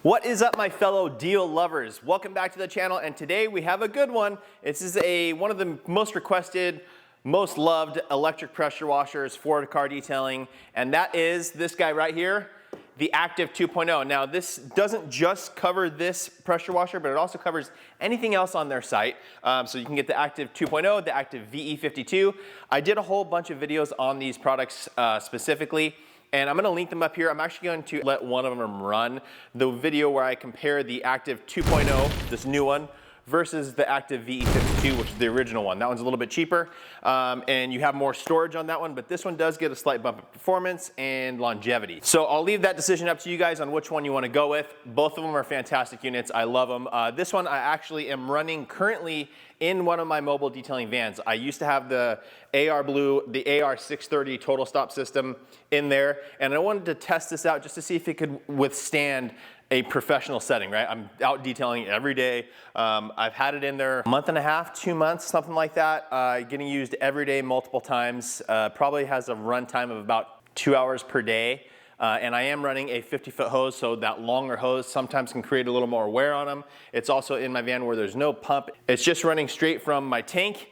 What is up, my fellow deal lovers? Welcome back to the channel, and today we have a good one. This is one of the most requested, most loved electric pressure washers for car detailing, and that is this guy right here, the Active 2.0. Now, this doesn't just cover this pressure washer, but it also covers anything else on their site. So you can get the Active 2.0, the Active VE52. I did a whole bunch of videos on these products specifically, and I'm gonna link them up here. I'm actually going to let one of them run the video where I compare the Active 2.0, this new one, versus the Active VE52, which is the original one. That one's a little bit cheaper, and you have more storage on that one, but this one does get a slight bump in performance and longevity. So I'll leave that decision up to you guys on which one you wanna go with. Both of them are fantastic units. I love them. This one I actually am running currently in one of my mobile detailing vans. I used to have the AR Blue, the AR630 total stop system in there, and I wanted to test this out just to see if it could withstand a professional setting, right? I'm out detailing every day. I've had it in there a month and a half, 2 months, something like that, getting used every day, multiple times. Probably has a run time of about 2 hours per day. And I am running a 50-foot hose, so that longer hose sometimes can create a little more wear on them. It's also in my van where there's no pump. It's just running straight from my tank,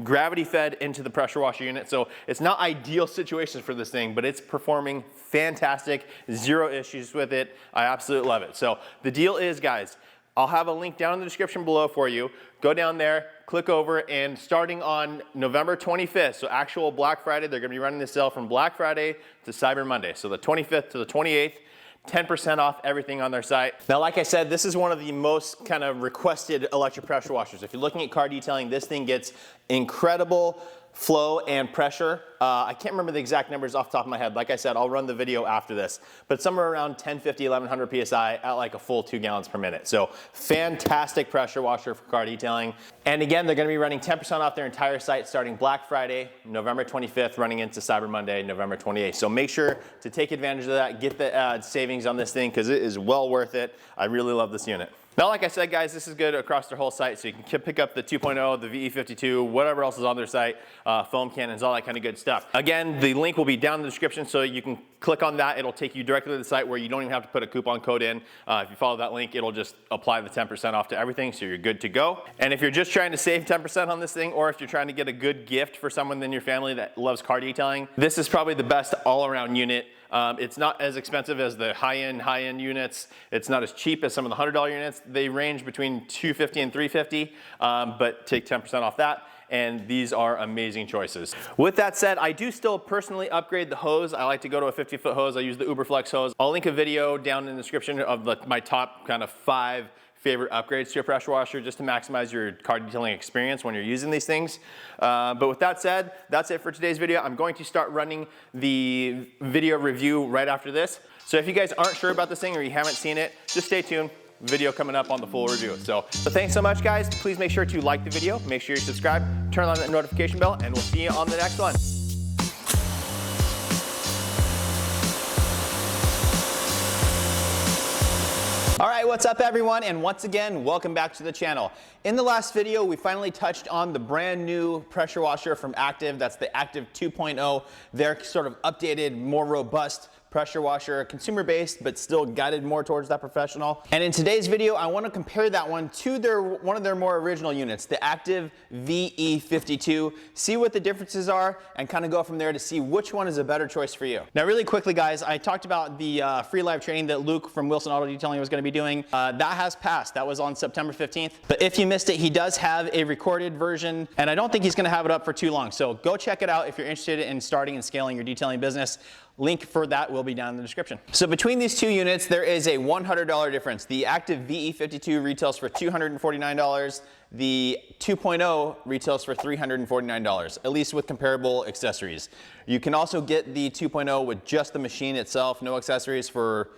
gravity fed into the pressure washer unit. So it's not ideal situations for this thing, but it's performing fantastic, zero issues with it. I absolutely love it. So the deal is, guys, I'll have a link down in the description below for you. Go down there, click over, and starting on November 25th, so actual Black Friday, they're gonna be running this sale from Black Friday to Cyber Monday. So the 25th to the 28th, 10% off everything on their site. Now, like I said, this is one of the most kind of requested electric pressure washers. If you're looking at car detailing, this thing gets incredible flow and pressure. I can't remember the exact numbers off the top of my head. Like I said, I'll run the video after this, but somewhere around 1050, 1100 PSI at like a full 2 gallons per minute. So fantastic pressure washer for car detailing. And again, they're gonna be running 10% off their entire site starting Black Friday, November 25th, running into Cyber Monday, November 28th. So make sure to take advantage of that, get the savings on this thing, because it is well worth it. I really love this unit. Now, like I said, guys, this is good across their whole site, so you can pick up the 2.0, the VE52, whatever else is on their site, foam cannons, all that kind of good stuff. Again, the link will be down in the description, so you can click on that. It'll take you directly to the site where you don't even have to put a coupon code in. If you follow that link, it'll just apply the 10% off to everything, so you're good to go. And if you're just trying to save 10% on this thing, or if you're trying to get a good gift for someone in your family that loves car detailing, this is probably the best all-around unit. It's not as expensive as the high-end units. It's not as cheap as some of the $100 units. They range between $250 and $350, but take 10% off that. And these are amazing choices. With that said, I do still personally upgrade the hose. I like to go to a 50-foot hose. I use the Uberflex hose. I'll link a video down in the description of my top kind of 5 favorite upgrades to a pressure washer just to maximize your car detailing experience when you're using these things. But with that said, that's it for today's video. I'm going to start running the video review right after this. So if you guys aren't sure about this thing or you haven't seen it, just stay tuned. Video coming up on the full review. So thanks so much, guys. Please make sure to like the video, make sure you subscribe, turn on that notification bell, and we'll see you on the next one. All right, what's up, everyone? And once again, welcome back to the channel. In the last video, we finally touched on the brand new pressure washer from Active. That's the Active 2.0. Their sort of updated, more robust pressure washer, consumer-based, but still guided more towards that professional. And in today's video, I want to compare that one to one of their more original units, the Active VE52, see what the differences are, and kind of go from there to see which one is a better choice for you. Now, really quickly, guys, I talked about the free live training that Luke from Wilson Auto Detailing was going to be doing. That has passed. That was on September 15th. But if you missed it, he does have a recorded version, and I don't think he's going to have it up for too long. So go check it out if you're interested in starting and scaling your detailing business. Link for that will be down in the description. So between these two units, there is a $100 difference. The Active VE52 retails for $249. The 2.0 retails for $349, at least with comparable accessories. You can also get the 2.0 with just the machine itself, no accessories, for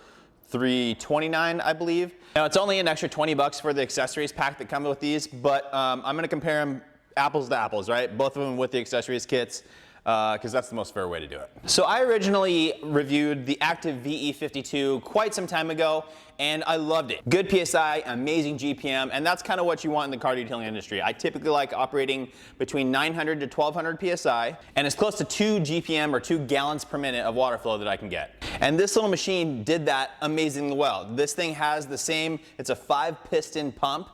$329, I believe. Now, it's only an extra 20 bucks for the accessories pack that come with these, but I'm gonna compare them apples to apples, right? Both of them with the accessories kits, because that's the most fair way to do it. So I originally reviewed the Active VE52 quite some time ago, and I loved it. Good PSI, amazing GPM, and that's kind of what you want in the car detailing industry. I typically like operating between 900 to 1200 PSI, and as close to 2 GPM or 2 gallons per minute of water flow that I can get. And this little machine did that amazingly well. This thing has the same, it's a 5-piston pump,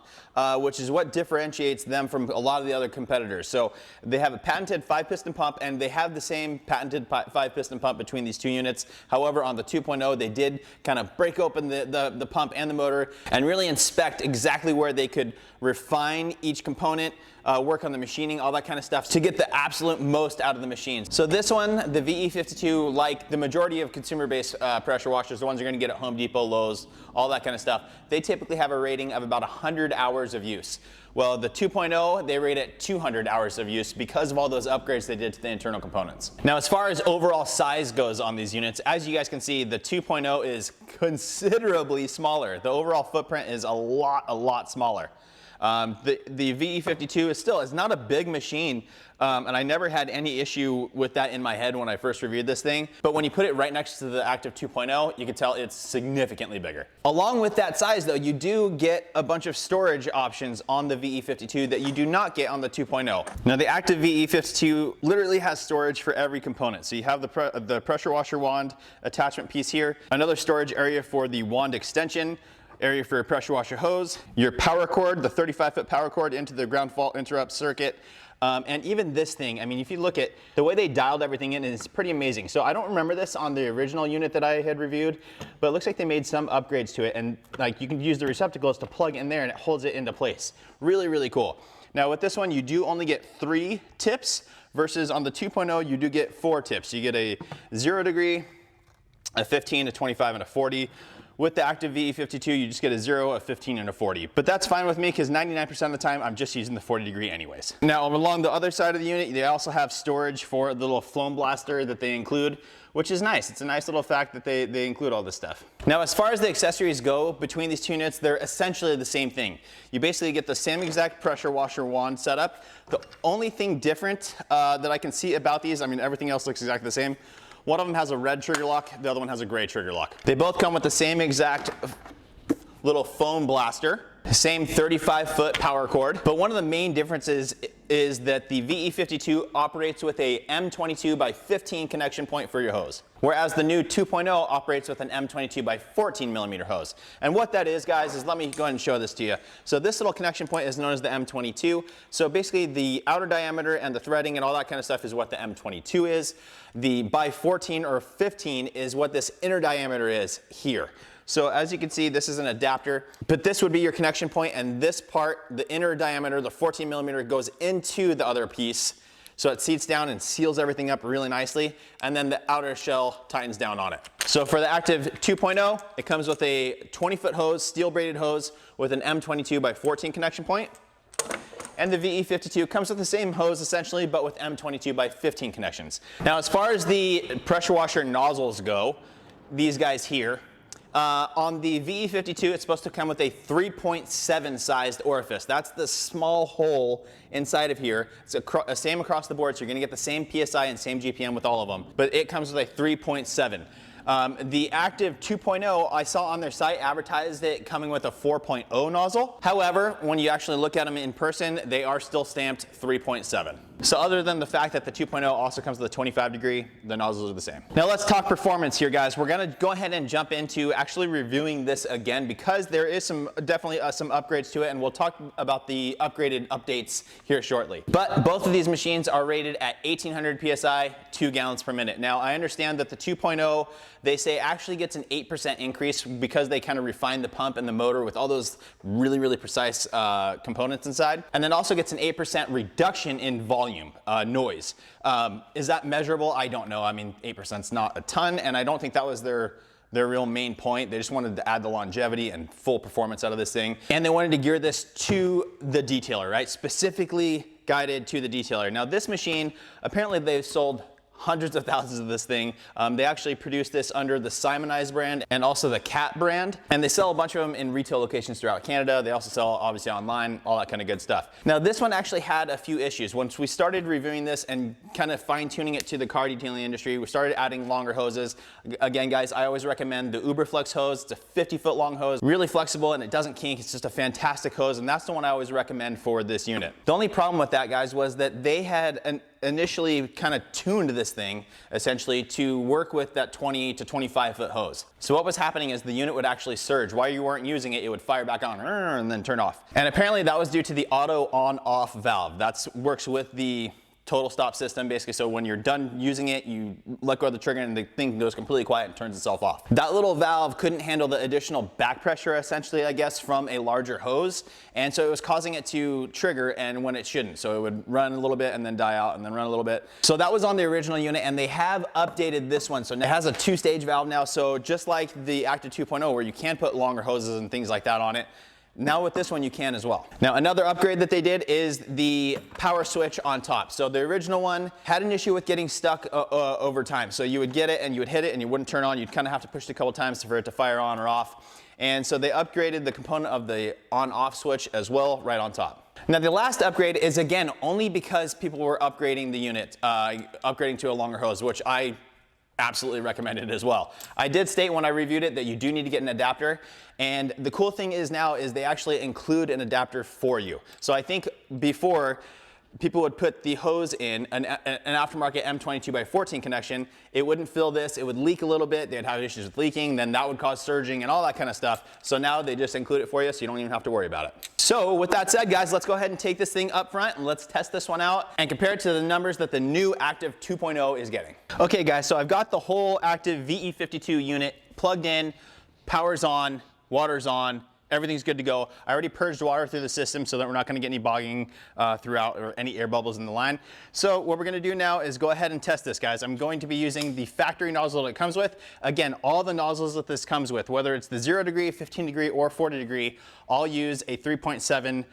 which is what differentiates them from a lot of the other competitors. So they have a patented 5-piston pump, and they have the same patented 5-piston pump between these 2 units. However, on the 2.0, they did kind of break open the pump and the motor and really inspect exactly where they could refine each component, work on the machining, all that kind of stuff to get the absolute most out of the machines. So this one, the VE52, like the majority of consumer-based pressure washers, the ones you're gonna get at Home Depot, Lowe's, all that kind of stuff, they typically have a rating of about 100 hours of use. Well, the 2.0, they rate at 200 hours of use because of all those upgrades they did to the internal components. Now, as far as overall size goes on these units, as you guys can see, the 2.0 is considerably smaller. The overall footprint is a lot smaller. The VE52 is not a big machine, and I never had any issue with that in my head when I first reviewed this thing. But when you put it right next to the Active 2.0, you can tell it's significantly bigger. Along with that size though, you do get a bunch of storage options on the VE52 that you do not get on the 2.0. Now the Active VE52 literally has storage for every component. So you have the pressure washer wand attachment piece here, another storage area for the wand extension, area for your pressure washer hose, your power cord, the 35-foot power cord into the ground fault interrupt circuit, and even this thing, I mean, if you look at the way they dialed everything in, it's pretty amazing. So I don't remember this on the original unit that I had reviewed, but it looks like they made some upgrades to it, and like you can use the receptacles to plug in there and it holds it into place. Really, really cool. Now with this one, you do only get 3 tips versus on the 2.0, you do get 4 tips. You get a 0 degree, a 15, a 25, and a 40. With the Active VE52, you just get a 0, a 15, and a 40. But that's fine with me because 99% of the time, I'm just using the 40 degree anyways. Now, along the other side of the unit, they also have storage for the little foam blaster that they include, which is nice. It's a nice little fact that they include all this stuff. Now, as far as the accessories go between these 2 units, they're essentially the same thing. You basically get the same exact pressure washer wand setup. The only thing different that I can see about these, I mean, everything else looks exactly the same. One of them has a red trigger lock, the other one has a gray trigger lock. They both come with the same exact little foam blaster, same 35-foot power cord, but one of the main differences is that the VE52 operates with a M22 by 15 connection point for your hose, whereas the new 2.0 operates with an M22 by 14 millimeter hose. And what that is, guys, is let me go ahead and show this to you. So this little connection point is known as the M22. So basically the outer diameter and the threading and all that kind of stuff is what the M22 is. The by 14 or 15 is what this inner diameter is here. So as you can see, this is an adapter, but this would be your connection point, and this part, the inner diameter, the 14 millimeter, goes into the other piece. So it seats down and seals everything up really nicely, and then the outer shell tightens down on it. So for the Active 2.0, it comes with a 20-foot hose, steel braided hose with an M22 by 14 connection point. And the VE52 comes with the same hose essentially, but with M22 by 15 connections. Now, as far as the pressure washer nozzles go, these guys here, on the VE52, it's supposed to come with a 3.7 sized orifice. That's the small hole inside of here. It's same across the board, so you're gonna get the same PSI and same GPM with all of them, but it comes with a 3.7. The Active 2.0, I saw on their site advertised it coming with a 4.0 nozzle. However, when you actually look at them in person, they are still stamped 3.7. So other than the fact that the 2.0 also comes with a 25 degree, the nozzles are the same. Now let's talk performance here, guys. We're gonna go ahead and jump into actually reviewing this again because there is definitely some upgrades to it, and we'll talk about the upgraded updates here shortly. But both of these machines are rated at 1800 PSI, 2 gallons per minute. Now I understand that the 2.0, they say actually gets an 8% increase because they kind of refine the pump and the motor with all those really, really precise components inside. And then also gets an 8% reduction in volume, noise. Is that measurable? I don't know. I mean, 8% is not a ton, and I don't think that was their real main point. They just wanted to add the longevity and full performance out of this thing. And they wanted to gear this to the detailer, right? Specifically guided to the detailer. Now this machine, apparently they've sold hundreds of thousands of this thing. They actually produce this under the Simonize brand and also the Cat brand. And they sell a bunch of them in retail locations throughout Canada. They also sell obviously online, all that kind of good stuff. Now this one actually had a few issues. Once we started reviewing this and kind of fine tuning it to the car detailing industry, we started adding longer hoses. Again, guys, I always recommend the Uberflex hose. It's a 50-foot long hose, really flexible, and it doesn't kink. It's just a fantastic hose, and that's the one I always recommend for this unit. The only problem with that, guys, was that they had initially kind of tuned this thing essentially to work with that 20 to 25-foot hose. So what was happening is the unit would actually surge. While you weren't using it, it would fire back on and then turn off. And apparently that was due to the auto on-off valve. That works with the total stop system, basically. So when you're done using it, you let go of the trigger and the thing goes completely quiet and turns itself off. That little valve couldn't handle the additional back pressure, essentially, I guess, from a larger hose. And so it was causing it to trigger and when it shouldn't. So it would run a little bit and then die out and then run a little bit. So that was on the original unit, and they have updated this one. So it has a 2-stage valve now. So just like the Active 2.0, where you can put longer hoses and things like that on it, now with this one you can as well. Now another upgrade that they did is the power switch on top. So the original one had an issue with getting stuck over time. So you would get it and you would hit it and you wouldn't turn on. You'd kind of have to push it a couple times for it to fire on or off. And so they upgraded the component of the on-off switch as well right on top. Now the last upgrade is, again, only because people were upgrading the unit, upgrading to a longer hose, which I absolutely recommend it as well. I did state when I reviewed it that you do need to get an adapter, and the cool thing is now is they actually include an adapter for you. So I think before, people would put the hose in an aftermarket M22x14 connection. It wouldn't fill this, it would leak a little bit, they'd have issues with leaking, then that would cause surging and all that kind of stuff. So now they just include it for you so you don't even have to worry about it. So with that said, guys, let's go ahead and take this thing up front and let's test this one out and compare it to the numbers that the new Active 2.0 is getting. Okay guys, so I've got the whole Active VE52 unit plugged in, power's on, water's on, everything's good to go. I already purged water through the system so that we're not going to get any bogging throughout or any air bubbles in the line. So what we're going to do now is go ahead and test this, guys. I'm going to be using the factory nozzle that it comes with. Again, all the nozzles that this comes with, whether it's the 0 degree, 15 degree, or 40 degree, all use a 3.7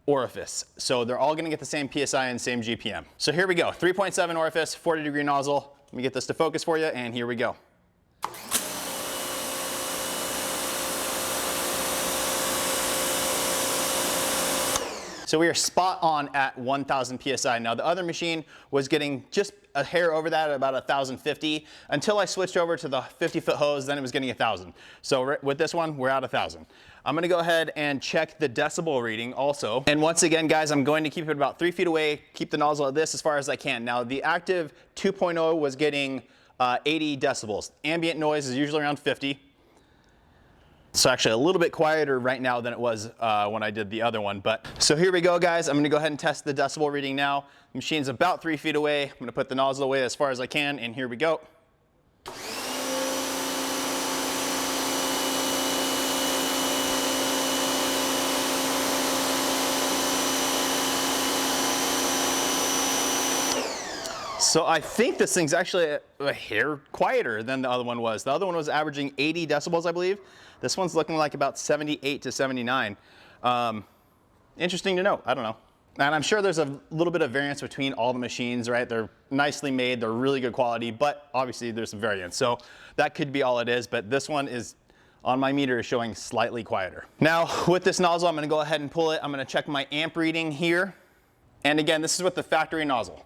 orifice. So they're all going to get the same PSI and same GPM. So here we go, 3.7 orifice, 40 degree nozzle. Let me get this to focus for you, and here we go. So we are spot on at 1,000 PSI. Now the other machine was getting just a hair over that at about 1,050 until I switched over to the 50-foot hose, then it was getting 1,000. So with this one, we're at 1,000. I'm gonna go ahead and check the decibel reading also. And once again, guys, I'm going to keep it about 3 feet away, keep the nozzle at this as far as I can. Now the Active 2.0 was getting 80 decibels. Ambient noise is usually around 50. It's actually a little bit quieter right now than it was when I did the other one. But so here we go, guys. I'm gonna go ahead and test the decibel reading now. The machine's about 3 feet away. I'm gonna put the nozzle away as far as I can, and here we go. So I think this thing's actually a hair quieter than the other one was. The other one was averaging 80 decibels, I believe. This one's looking like about 78 to 79. Interesting to know, I don't know. And I'm sure there's a little bit of variance between all the machines, right? They're nicely made, they're really good quality, but obviously there's some variance. So that could be all it is, but this one is, on my meter, is showing slightly quieter. Now with this nozzle, I'm gonna go ahead and pull it. I'm gonna check my amp reading here. And again, this is with the factory nozzle.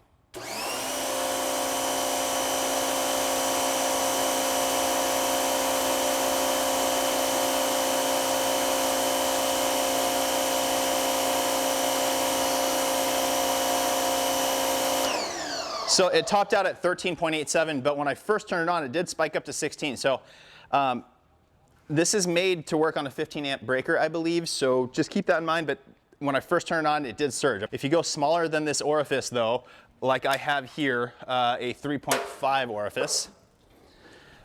So it topped out at 13.87, but when I first turned it on, it did spike up to 16. So this is made to work on a 15 amp breaker, I believe. So just keep that in mind. But when I first turned it on, it did surge. If you go smaller than this orifice though, like I have here, a 3.5 orifice,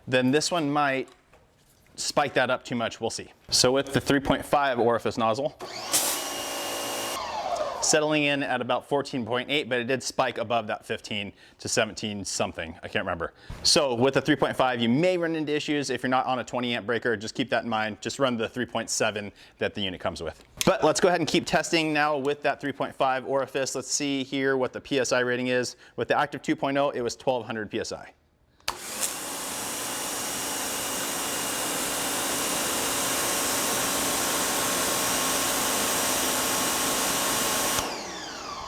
then this one might spike that up too much. We'll see. So with the 3.5 orifice nozzle, settling in at about 14.8, but it did spike above that 15 to 17 something. I can't remember. So with the 3.5, you may run into issues if you're not on a 20 amp breaker. Just keep that in mind. Just run the 3.7 that the unit comes with. But let's go ahead and keep testing now with that 3.5 orifice. Let's see here what the PSI rating is. With the Active 2.0, it was 1200 PSI.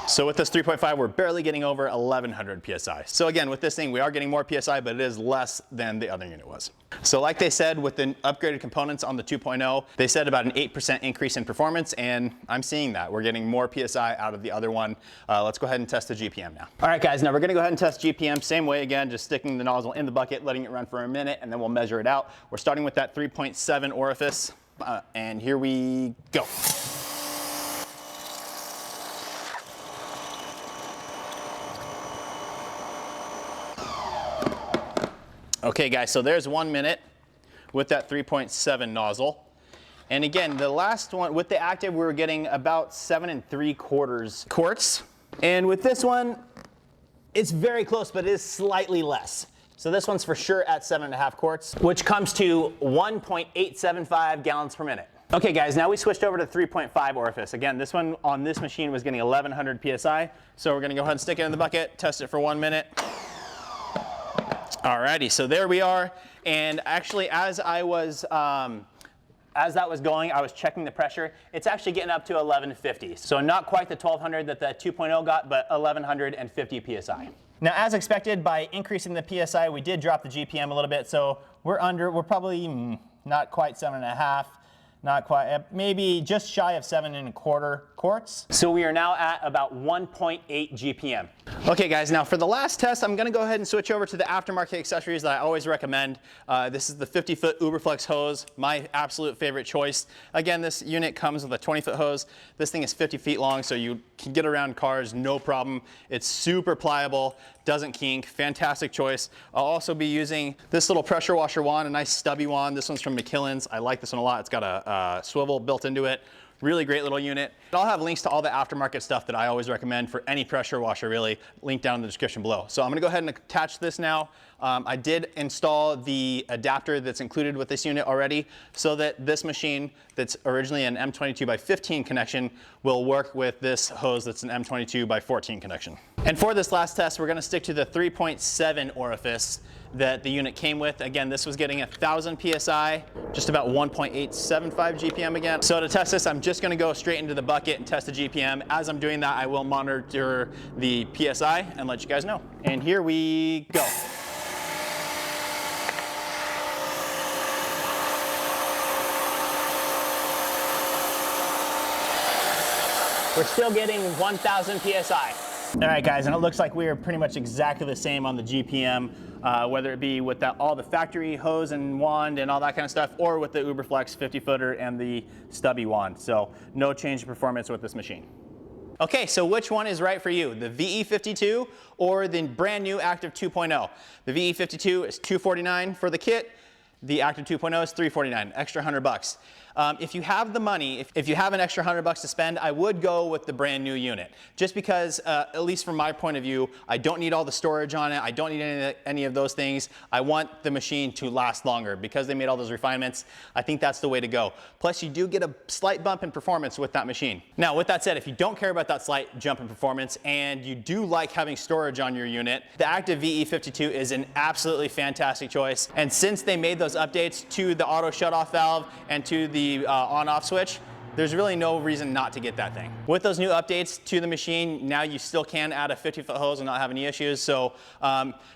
So with this 3.5, we're barely getting over 1100 PSI. So again, with this thing, we are getting more PSI, but it is less than the other unit was. So like they said, with the upgraded components on the 2.0, they said about an 8% increase in performance, and I'm seeing that. We're getting more PSI out of the other one. Let's go ahead and test the GPM now. All right, guys, now we're gonna go ahead and test GPM. Same way again, just sticking the nozzle in the bucket, letting it run for a minute, and then we'll measure it out. We're starting with that 3.7 orifice, and here we go. Okay guys, so there's 1 minute with that 3.7 nozzle. And again, the last one, with the Active, we were getting about 7 3/4 quarts. And with this one, it's very close, but it is slightly less. So this one's for sure at 7.5 quarts, which comes to 1.875 gallons per minute. Okay guys, now we switched over to 3.5 orifice. Again, this one on this machine was getting 1100 PSI. So we're gonna go ahead and stick it in the bucket, test it for 1 minute. Alrighty, so there we are. And actually, as that was going, I was checking the pressure. It's actually getting up to 1150. So not quite the 1200 that the 2.0 got, but 1150 PSI. Now, as expected, by increasing the PSI, we did drop the GPM a little bit. So we're probably not quite 7.5. Not quite, maybe just shy of 7 1/4 quarts. So we are now at about 1.8 GPM. Okay guys, now for the last test, I'm gonna go ahead and switch over to the aftermarket accessories that I always recommend. This is the 50-foot Uberflex hose, my absolute favorite choice. Again, this unit comes with a 20-foot hose. This thing is 50 feet long, so you can get around cars, no problem. It's super pliable, doesn't kink, fantastic choice. I'll also be using this little pressure washer wand, a nice stubby wand. This one's from McKillen's. I like this one a lot. It's got a swivel built into it. Really great little unit. I'll have links to all the aftermarket stuff that I always recommend for any pressure washer, really, linked down in the description below. So I'm gonna go ahead and attach this now. I did install the adapter that's included with this unit already, so that this machine that's originally an M22x15 connection will work with this hose that's an M22x14 connection. And for this last test, we're gonna stick to the 3.7 orifice that the unit came with. Again, this was getting 1000 PSI, just about 1.875 GPM again. So to test this, I'm just gonna go straight into the bucket and test the GPM. As I'm doing that, I will monitor the PSI and let you guys know. And here we go. We're still getting 1000 PSI. All right guys, and it looks like we are pretty much exactly the same on the GPM, whether it be with all the factory hose and wand and all that kind of stuff, or with the Uberflex 50-footer and the stubby wand. So no change in performance with this machine. Okay, so which one is right for you? The VE52 or the brand new Active 2.0? The VE52 is $249 for the kit. The Active 2.0 is $349, extra $100. If you have the money, if you have an extra $100 to spend, I would go with the brand new unit. Just because, at least from my point of view, I don't need all the storage on it. I don't need any of those things. I want the machine to last longer. Because they made all those refinements, I think that's the way to go. Plus, you do get a slight bump in performance with that machine. Now, with that said, if you don't care about that slight jump in performance and you do like having storage on your unit, the Active VE52 is an absolutely fantastic choice. And since they made those updates to the auto shutoff valve and to the on-off switch, there's really no reason not to get that thing. With those new updates to the machine, now you still can add a 50-foot hose and not have any issues. So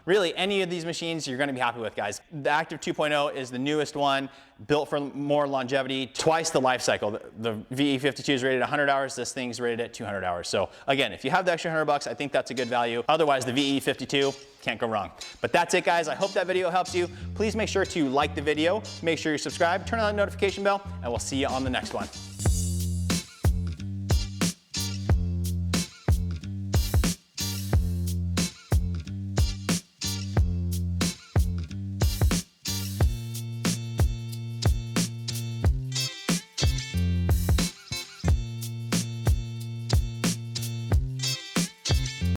really, any of these machines you're gonna be happy with, guys. The Active 2.0 is the newest one, built for more longevity, twice the life cycle. The VE52 is rated at 100 hours, this thing's rated at 200 hours. So again, if you have the extra $100, I think that's a good value. Otherwise, the VE52, can't go wrong. But that's it, guys. I hope that video helps you. Please make sure to like the video, make sure you subscribe, turn on the notification bell, and we'll see you on the next one.